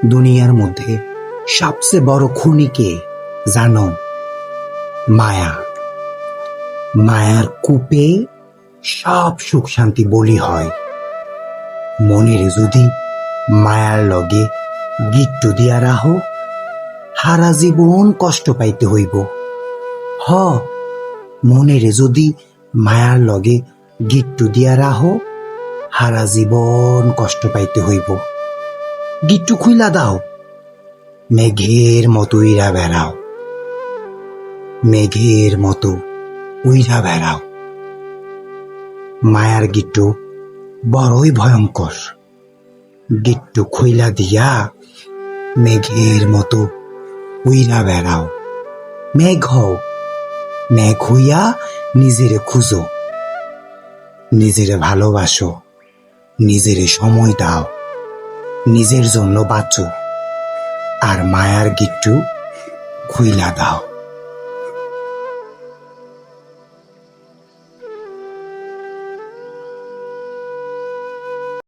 দুনিয়ার মধ্যে সবচেয়ে বড় খুনি কে জানো? মায়া। মায়ার কূপে সব সুখ শান্তি বলি হয়। মনের যদি মায়ার লগে গিট্টু দিয়া রাহো, হারা জীবন কষ্ট পাইতে হইব। হ, মনের যদি মায়ার লগে গিট্টু দিয়া রাহো, হারা জীবন কষ্ট পাইতে হইব। গিট্টু খুইলা দাও, মেঘের মতো উইরা বেড়াও, মেঘের মতো উইরা বেড়াও। মায়ার গিট্টু বড়ই ভয়ঙ্কর। গিট্টু খুইলা দিয়া মেঘের মতো উইরা বেড়াও। মেঘ হও, মেঘ হইয়া নিজেরে খুঁজো, নিজেরে ভালোবাসো, নিজেরে সময় দাও, নিজের জন্য বাঁচো, আর মায়ার গিট্টু খুইলা দাও।